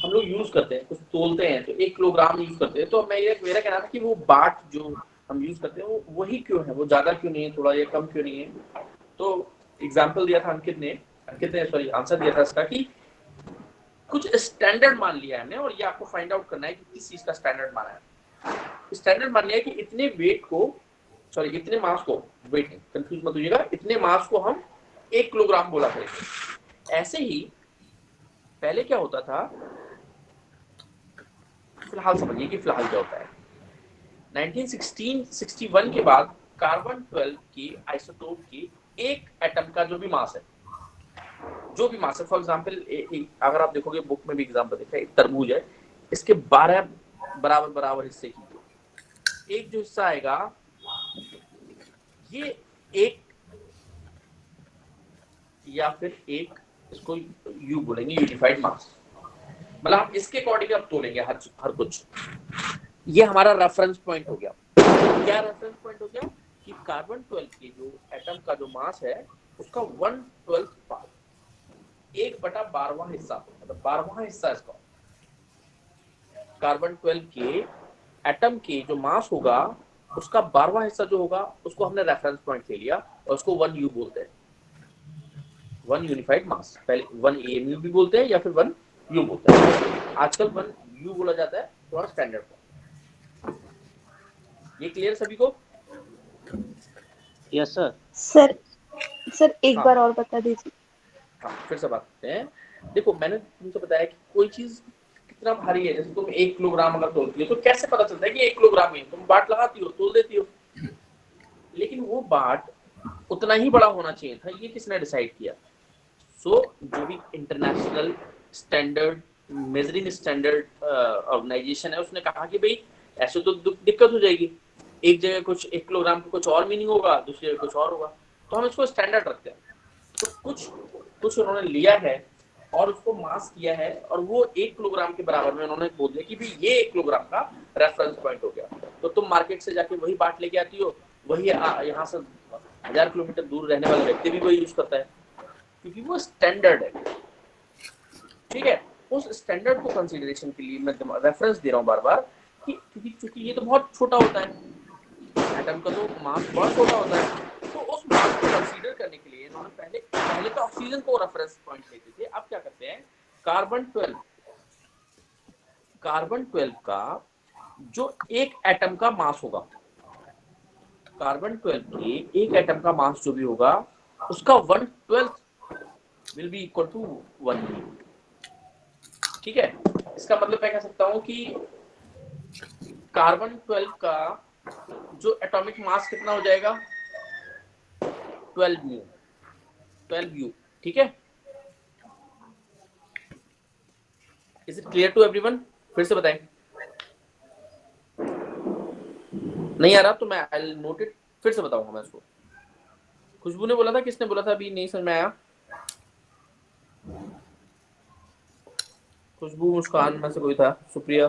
हम लोग यूज करते हैं, कुछ तोलते हैं तो 1 किलोग्राम यूज करते हैं, तो मेरा कहना था कि वो बाट जो हम यूज करते हैं वो वही क्यों है, वो ज्यादा क्यों नहीं है, थोड़ा या कम क्यों नहीं है? तो एग्जाम्पल दिया था अंकित ने सॉरी आंसर दिया था इसका कि कुछ स्टैंडर्ड मान लिया है हमने, और ये आपको फाइंड आउट करना है कि किस चीज का स्टैंडर्ड माना है। स्टैंडर्ड मान लिया है कि इतने वेट को, सॉरी इतने मास को, वेट कंफ्यूज मत होइएगा, इतने मास को हम 1 किलोग्राम बोला करेंगे। ऐसे ही पहले क्या होता था, फिलहाल समझिए कि फिलहाल क्या होता है। 1961 के बाद कार्बन 12 की आइसोटोप की एक एटम का जो भी मास है, फॉर एग्जांपल अगर आप देखोगे बुक में भी एग्जांपल देखा है, एक तरबूज है, इसके 12 बराबर बराबर हिस्से की एक जो हिस्सा आएगा, ये एक या फिर एक, इसको यू बोलेंगे, यूनिफाइड मास। मतलब हम इसके अकॉर्डिंग अब तोलेंगे हर कुछ। ये हमारा रेफरेंस पॉइंट हो गया। क्या रेफरेंस पॉइंट हो गया कि कार्बन 12 के जो एटम का जो मास है उसका 1/12 पार्ट, 1/12वां हिस्सा, मतलब 12वां हिस्सा इसका कार्बन 12 के एटम के जो मास होगा उसका 12वां हिस्सा जो होगा उसको हमने रेफरेंस पॉइंट ले लिया और उसको 1 यू बोलते हैं, 1 यूनिफाइड मास। पहले 1 AMU भी बोलते हैं या फिर 1 यू बोलते हैं, आजकल 1 यू बोला जाता है थोड़ा स्टैंडर्ड फॉर्म। ये क्लियर सभी को? Yes sir. सर एक हाँ। बार और बता दीजिए। हाँ, फिर से बात करते हैं। देखो मैंने तुमसे बताया कि कोई चीज कितना भारी है, जैसे तुम 1 किलोग्राम अगर तोलती हो तो कैसे पता चलता है कि 1 किलोग्राम है? तुम बाट लगाती हो, तोल देती हो, लेकिन वो बाट उतना ही बड़ा होना चाहिए था, ये किसने डिसाइड किया? जो भी international standard measuring standard organisation है, उसने कहा कि भाई ऐसे तो दिक्कत हो जाएगी, एक जगह कुछ 1 किलोग्राम का कुछ और मीनिंग होगा, दूसरी जगह कुछ और होगा, तो हम इसको स्टैंडर्ड रखते हैं। तो कुछ उन्होंने लिया है और उसको मास किया है, और वो 1 किलोग्राम के बराबर में उन्होंने बोल दिया कि भाई ये 1 किलोग्राम का रेफरेंस पॉइंट हो गया। तो तुम मार्केट से जाके वही बाट लेके आती हो, वही यहाँ से 1000 किलोमीटर दूर रहने वाला व्यक्ति भी वही यूज करता है, क्योंकि वो स्टैंडर्ड है। ठीक है, उस स्टैंडर्ड को कंसीडरेशन के लिए मैं रेफरेंस दे रहा हूँ बार बार कि क्योंकि ये तो बहुत छोटा होता है, एटम का तो मास बहुत छोटा होता है, तो उस मास को कंसीडर करने के लिए इन्होंने पहले तो ऑक्सीजन को रेफरेंस पॉइंट लेते थे, अब क्या करते हैं, कार्बन 12 का जो एक एटम का मास होगा, कार्बन 12 के एक एटम का मास जो भी होगा उसका 1/12 will be equal to 1 u. ठीक है, इसका मतलब मैं कह सकता हूं कि कार्बन 12 का जो एटॉमिक मास कितना हो जाएगा, 12 यू। ठीक है, is it clear to everyone? फिर से बताएं, नहीं आ रहा तो मैं आई विल नोट इट, फिर से बताऊंगा मैं इसको। खुशबू ने बोला था, किसने बोला था अभी नहीं समझ में आया? खुशबू, मुस्कान में से कोई था, सुप्रिया,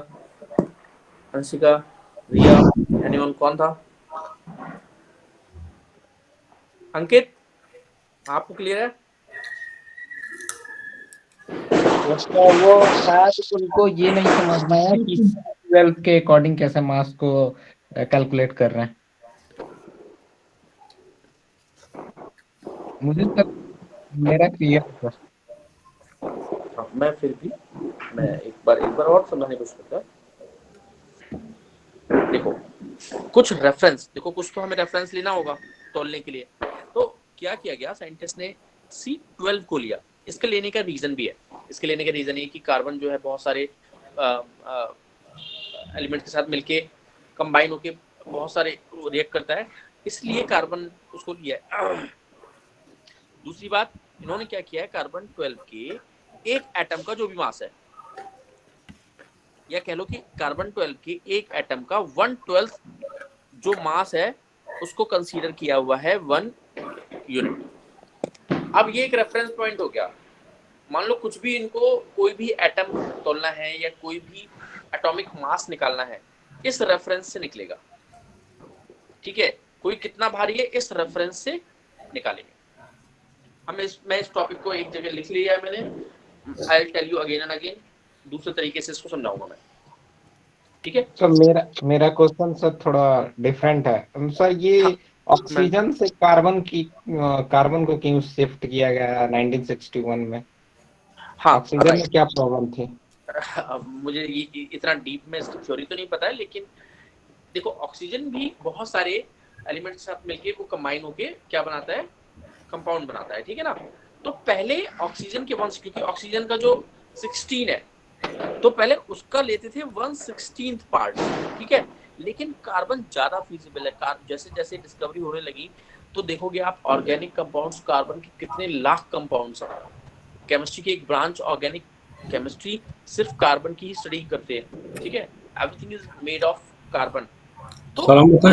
अंशिका, रिया, एनीवन, कौन था? अंकित, आपको क्लियर है? वो शायद उनको ये नहीं समझ में आया कि 12 के अकॉर्डिंग कैसे मास को कैलकुलेट कर रहे हैं। मुझे तक मेरा क्लियर था। मैं फिर भी एक बार और समझाने की कोशिश करता। देखो कुछ रेफरेंस, देखो कुछ तो हमें रेफरेंस लेना होगा तोलने के लिए। तो क्या किया गया, साइंटिस्ट ने C12 को लिया। इसके लेने का रीजन भी है, इसके लेने का रीजन ये कि कार्बन जो है बहुत सारे एलिमेंट के साथ मिलके कंबाइन होके बहुत सारे रिएक्ट करता है, इसलिए कार्बन उसको लिया है। दूसरी बात, इन्होंने क्या किया है, कार्बन 12 के एक एटम का जो भी मास है, या कह लो कि कार्बन 12 के एक एटम का 1/12 जो मास है उसको कंसीडर किया हुआ है 1 यूनिट। अब ये एक रेफरेंस पॉइंट हो गया। मान लो कुछ भी इनको कोई भी एटम तोलना है या कोई भी एटॉमिक मास निकालना है, इस रेफरेंस से निकलेगा। ठीक है, कोई कितना भारी है इस रेफरेंस से निकालेंगे। मैं इस टॉपिक को एक जगह लिख लिया है मैंने, I will tell you again and again, दूसरे तरीके से इसको समझाऊंगा मैं। ठीक है, सर मेरा क्वेश्चन सर थोड़ा डिफरेंट है सर। ये हाँ, ऑक्सीजन से कार्बन को क्यों शिफ्ट किया गया 1961 में? हाँ, ऑक्सीजन में क्या प्रॉब्लम थी? अब मुझे ये इतना डीप में इसकी थ्योरी तो नहीं पता है, लेकिन देखो ऑक्सीजन भी बहुत सारे एलिमेंट्स के साथ मिलके वो कंबाइन होके क्या बनाता है, कंपाउंड बनाता है। ठीक है ना, तो पहले ऑक्सीजन के वंश, क्योंकि ऑक्सीजन का जो 16 है तो पहले उसका लेते थे 1/16 पार्ट, ठीक है, लेकिन कार्बन ज्यादा फिजिबल है। जैसे जैसे डिस्कवरी होने लगी तो देखोगे आप ऑर्गेनिक कंपाउंड्स, कार्बन के कितने लाख कंपाउंड्स हैं। केमिस्ट्री की एक ब्रांच ऑर्गेनिक केमिस्ट्री सिर्फ कार्बन की ही स्टडी करते हैं, ठीक है, everything is made of carbon. तो सर हम बताएं,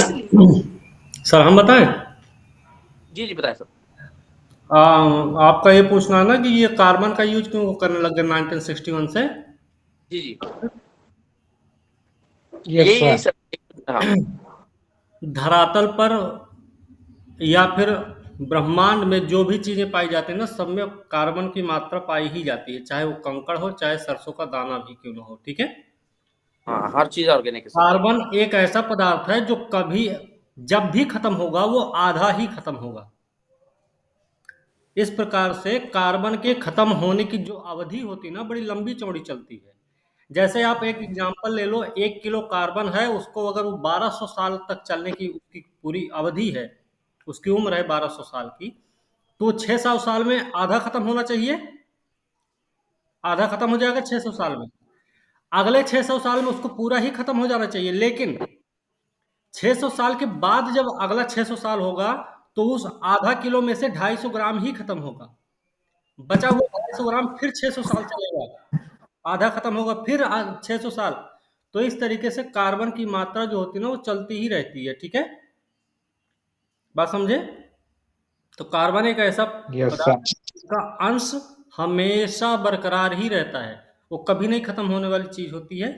सर हम बताएं, जी जी बताएं सर। आपका ये पूछना है ना कि ये कार्बन का यूज क्यों करने लग गए 1961 से? जी जी यस यही सर। सर। हाँ धरातल पर या फिर ब्रह्मांड में जो भी चीजें पाई जाती है ना, सब में कार्बन की मात्रा पाई ही जाती है, चाहे वो कंकड़ हो चाहे सरसों का दाना भी क्यों ना हो, ठीक है। हाँ, हर चीज ऑर्गेनिक है सर। कार्बन एक ऐसा पदार्थ है जो कभी जब भी खत्म होगा वो आधा ही खत्म होगा। इस प्रकार से कार्बन के खत्म होने की जो अवधि होती है ना, बड़ी लंबी चौड़ी चलती है। जैसे आप एक एग्जांपल ले लो, 1 किलो कार्बन है, उसको अगर वो 1200 साल तक चलने की उसकी पूरी अवधि है, उसकी उम्र है 1200 साल की, तो 600 साल में आधा खत्म होना चाहिए, आधा खत्म हो जाएगा 600 साल में। अगले 600 साल में उसको पूरा ही खत्म हो जाना चाहिए, लेकिन 600 साल के बाद जब अगला 600 साल होगा तो उस आधा किलो में से 250 ग्राम ही खत्म होगा, बचा हुआ 250 ग्राम फिर 600 साल चलेगा, आधा खत्म होगा फिर 600 साल। तो इस तरीके से कार्बन की मात्रा जो होती है ना वो चलती ही रहती है, ठीक है, बात समझे। तो कार्बन एक ऐसा यस पदार्थ सर। है जिसका अंश हमेशा बरकरार ही रहता है, वो कभी नहीं खत्म होने वाली चीज होती है,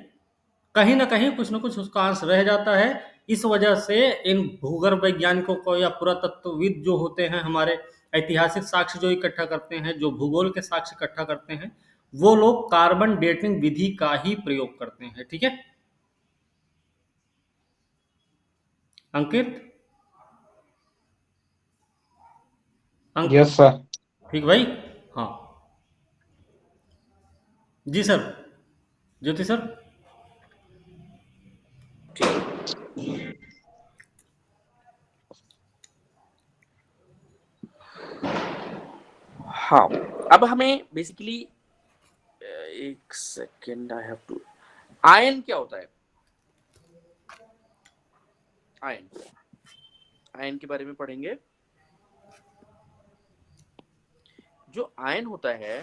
कहीं ना कहीं कुछ ना कुछ उसका अंश रह जाता है। इस वजह से इन भूगर्भ वैज्ञानिकों को या पुरातत्वविद जो होते हैं, हमारे ऐतिहासिक साक्ष्य जो इकट्ठा करते हैं, जो भूगोल के साक्ष्य इकट्ठा करते हैं, वो लोग कार्बन डेटिंग विधि का ही प्रयोग करते हैं, ठीक है अंकित। Yes sir. ठीक भाई। हाँ जी सर, ज्योति सर। हाँ, अब हमें बेसिकली एक second, I have to, ion क्या होता है? आयन, आयन के बारे में पढ़ेंगे। जो आयन होता है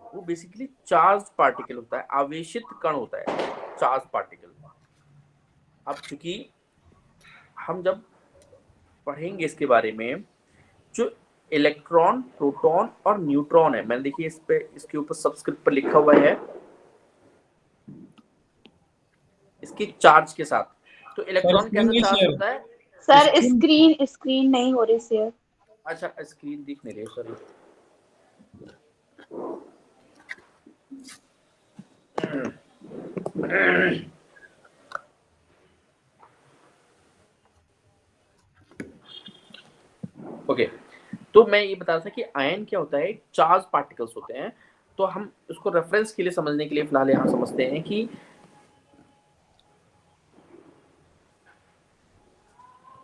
वो बेसिकली चार्ज पार्टिकल होता है, आवेशित कण होता है, चार्ज पार्टिकल। अब चूंकि हम जब पढ़ेंगे इसके बारे में, जो इलेक्ट्रॉन, प्रोटॉन और न्यूट्रॉन है, मैंने देखिए इस पे, इसके ऊपर सबस्क्रिप्ट पर लिखा हुआ है इसके चार्ज के साथ। तो इलेक्ट्रॉन कैसा चार्ज होता है? सर स्क्रीन स्क्रीन नहीं हो रही शेयर। अच्छा, स्क्रीन दिख नहीं रही, सॉरी। ओके, तो मैं ये बता रहा था कि आयन क्या होता है, चार्ज पार्टिकल्स होते हैं। तो हम इसको रेफरेंस के लिए समझने के लिए फिलहाल यहां समझते हैं कि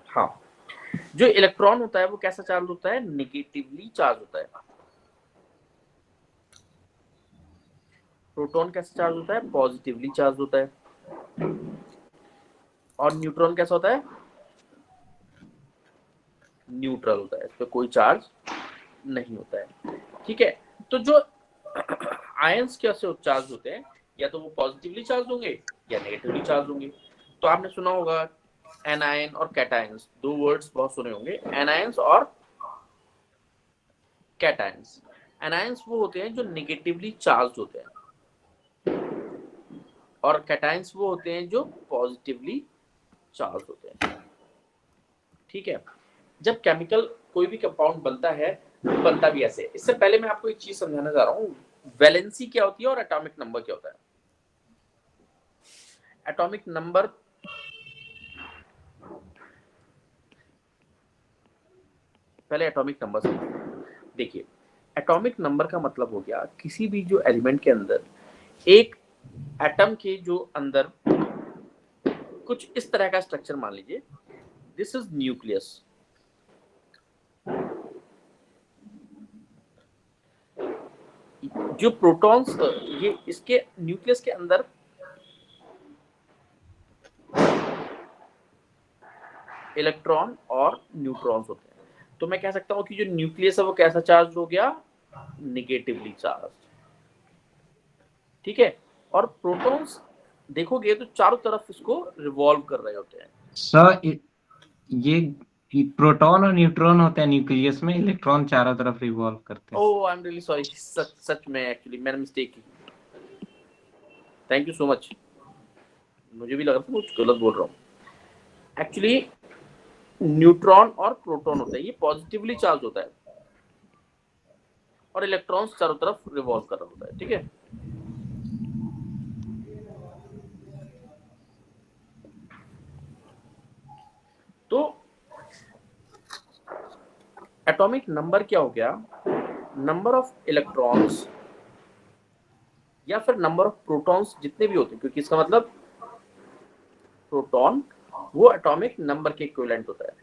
हाँ, जो इलेक्ट्रॉन होता है वो कैसा चार्ज होता है? नेगेटिवली चार्ज होता है। प्रोटॉन कैसा चार्ज होता है? पॉजिटिवली चार्ज होता है। और न्यूट्रॉन कैसा होता है? न्यूट्रल होता है, इस पर कोई चार्ज नहीं होता है, ठीक है। तो जो आयंस कैसे चार्ज होते हैं, या तो वो पॉजिटिवली चार्ज होंगे या नेगेटिवली चार्ज होंगे। तो आपने सुना होगा एनायन और कैटायंस, दो वर्ड्स बहुत सुने होंगे, एनायंस और कैटायंस। एनायंस वो होते हैं जो नेगेटिवली चार्ज होते हैं, और कैटायंस वो होते हैं जो पॉजिटिवली चार्ज होते हैं, ठीक है। जब केमिकल कोई भी कंपाउंड बनता है, बनता भी ऐसे। इससे पहले मैं आपको एक चीज समझाना चाह रहा हूँ, वैलेंसी क्या होती है और एटॉमिक नंबर क्या होता है। एटॉमिक नंबर, पहले एटॉमिक नंबर समझते हैं। देखिए, एटॉमिक नंबर का मतलब हो गया किसी भी जो एलिमेंट के अंदर, एक एटम के जो अंदर कुछ इस तरह का स्ट्रक्चर, मान लीजिए दिस इज न्यूक्लियस, जो प्रोटॉन्स ये इसके न्यूक्लियस के अंदर इलेक्ट्रॉन और न्यूट्रॉन्स होते हैं, तो मैं कह सकता हूं कि जो न्यूक्लियस है वो कैसा चार्ज हो गया, निगेटिवली चार्ज, ठीक है। और प्रोटॉन्स देखोगे तो चारों तरफ इसको रिवॉल्व कर रहे होते हैं। सर ये प्रोटॉन और न्यूट्रॉन होते हैं न्यूक्लियस में, इलेक्ट्रॉन चारों तरफ रिवॉल्व करते हैं। ओह आई एम रियली सॉरी, सच में एक्चुअली मैंने मिस्टेक की, थैंक यू सो मच, मुझे भी लगा था कुछ गलत बोल रहा हूँ। एक्चुअली न्यूट्रॉन और प्रोटॉन होता है, ये पॉजिटिवली चार्ज होता है और इलेक्ट्रॉन्स चारों तरफ रिवॉल्व कर रहा होता है, ठीक है। तो एटॉमिक नंबर क्या हो गया, नंबर ऑफ इलेक्ट्रॉन्स या फिर नंबर ऑफ प्रोटॉन्स जितने भी होते हैं, क्योंकि इसका मतलब प्रोटॉन वो एटॉमिक नंबर के इक्विवेलेंट होता है।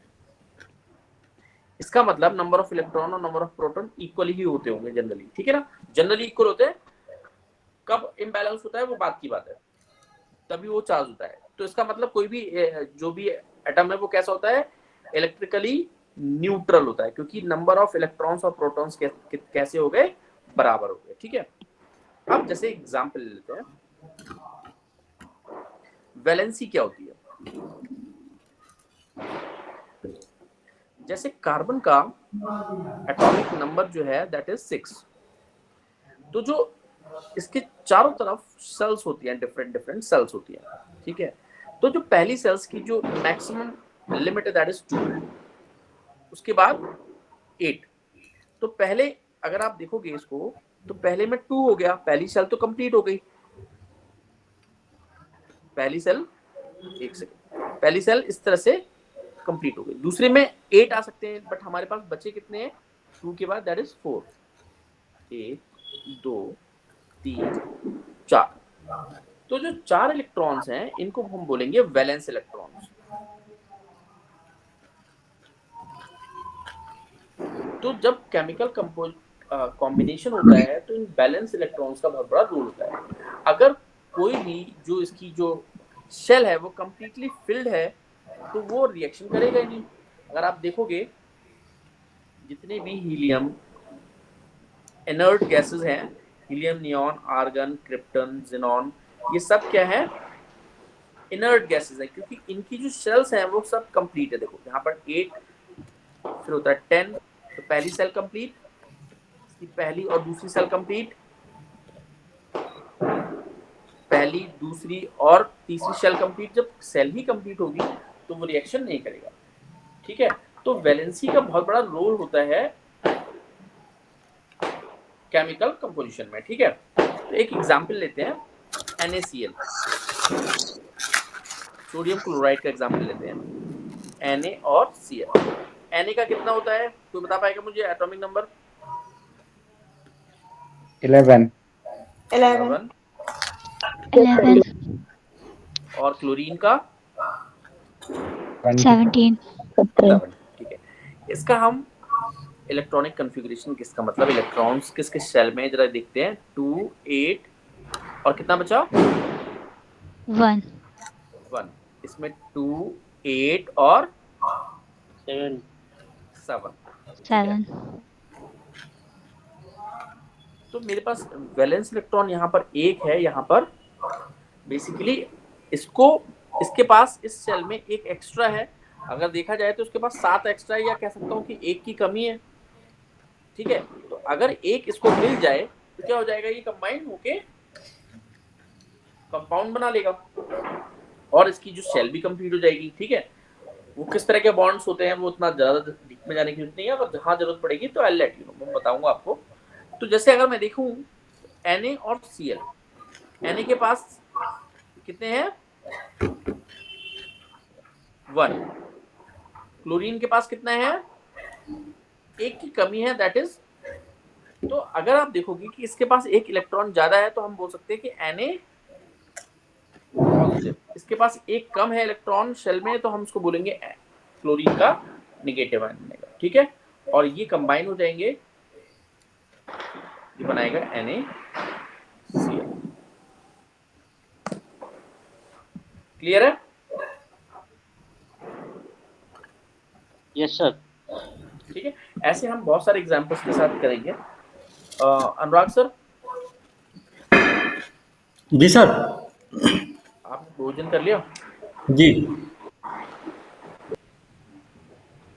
इसका मतलब नंबर ऑफ इलेक्ट्रॉन और नंबर ऑफ प्रोटॉन इक्वल ही होते होंगे जनरली, ठीक है ना, जनरली इक्वल होते हैं। कब इम्बैलेंस होता है वो बात की बात है, तभी वो चार्ज होता है। तो इसका मतलब कोई भी जो भी एटम है वो कैसा होता है, इलेक्ट्रिकली न्यूट्रल होता है, क्योंकि नंबर ऑफ इलेक्ट्रॉन्स और प्रोटॉन्स कैसे हो गए, बराबर हो गए, ठीक है। अब जैसे एग्जांपल लेते हैं, वैलेंसी क्या होती है। जैसे कार्बन का एटॉमिक नंबर जो है दैट इज 6, तो जो इसके चारों तरफ सेल्स होती हैं, डिफरेंट सेल्स होती हैं, ठीक है। तो जो पहली सेल्स की जो मैक्सिमम लिमिट है दैट इज 2, उसके बाद 8। तो पहले अगर आप देखोगे इसको तो पहले में 2 हो गया, पहली सेल तो कंप्लीट हो गई, पहली सेल, एक सेकंड, पहली सेल इस तरह से कंप्लीट हो गई। दूसरे में 8 आ सकते हैं, बट हमारे पास बचे कितने हैं, 2 के बाद दैट इज 4, 1 2 3 4। तो जो 4 इलेक्ट्रॉन्स हैं इनको हम बोलेंगे वैलेंस इलेक्ट्रॉन्स। तो जब केमिकल कॉम्बिनेशन होता है तो इन बैलेंस इलेक्ट्रॉन्स का बहुत बड़ा रोल होता है। अगर कोई भी जो इसकी जो शेल है वो कंप्लीटली फिल्ड है तो वो रिएक्शन करेगा ही नहीं। अगर आप देखोगे जितने भी हीलियम इनर्ट गैसेस हैं, helium, neon, argon, krypton, xenon, ये सब क्या है, इनर्ट गैसेस है, क्योंकि इनकी जो शेल्स हैं वो सब कंप्लीट है। देखो यहाँ पर 8, फिर होता है 10, तो पहली सेल कंप्लीट, इसकी पहली और दूसरी सेल कंप्लीट, पहली, दूसरी और तीसरी सेल कंप्लीट। जब सेल ही कंप्लीट होगी तो वो रिएक्शन नहीं करेगा, ठीक है। तो वैलेंसी का बहुत बड़ा रोल होता है केमिकल कंपोजिशन में, ठीक है। तो एक एग्जांपल लेते हैं, NaCl, सोडियम क्लोराइड का एग्जांपल लेते हैं, Na और Cl। Na का कितना होता है, कोई बता पाएगा मुझे एटॉमिक नंबर? 11। 11 11 और क्लोरीन का 17 7, ठीक है। इसका हम इलेक्ट्रॉनिक कॉन्फ़िगरेशन, किसका मतलब इलेक्ट्रॉन्स किसके शेल में, जरा देखते हैं। 2 8 और कितना बचा, 1 इसमें 2 8 और 7। 7 तो मेरे पास वैलेंस इलेक्ट्रॉन यहाँ पर 1 है, यहाँ पर बेसिकली इसके पास इस सेल में एक एक्स्ट्रा है। अगर देखा जाए तो उसके पास 7 एक्स्ट्रा है, या कह सकता हूँ कि 1 की कमी है, ठीक है। तो अगर 1 इसको मिल जाए तो क्या हो जाएगा, ये कंबाइन होके कंपाउंड बना लेगा और इसकी जो सेल भी कंप्लीट हो जाएगी, ठीक है। वो किस तरह के बॉन्ड्स होते हैं वो उतना ज्यादा डीप में जाने की जरूरत नहीं है, अगर जहां जरूरत पड़ेगी तो आई लेट यू नो, मैं बताऊंगा आपको। तो जैसे अगर मैं देखूं Na और Cl, Na के पास कितने हैं, 1, क्लोरीन के पास कितना है, 1 की कमी है, दैट इज। तो अगर आप देखोगे कि इसके पास 1 इलेक्ट्रॉन ज्यादा है तो हम बोल सकते हैं कि Na पॉजिटिव, इसके पास 1 कम है इलेक्ट्रॉन शेल में तो हम उसको बोलेंगे क्लोरीन का नेगेटिव आयन बनेगा, ठीक है। और ये कंबाइन हो जाएंगे ये बनाएगा NaCl। क्लियर है? Yes sir. ठीक है, ऐसे हम बहुत सारे एग्जांपल्स के साथ करेंगे। अनुराग सर, जी सर। आप भोजन कर लिया? जी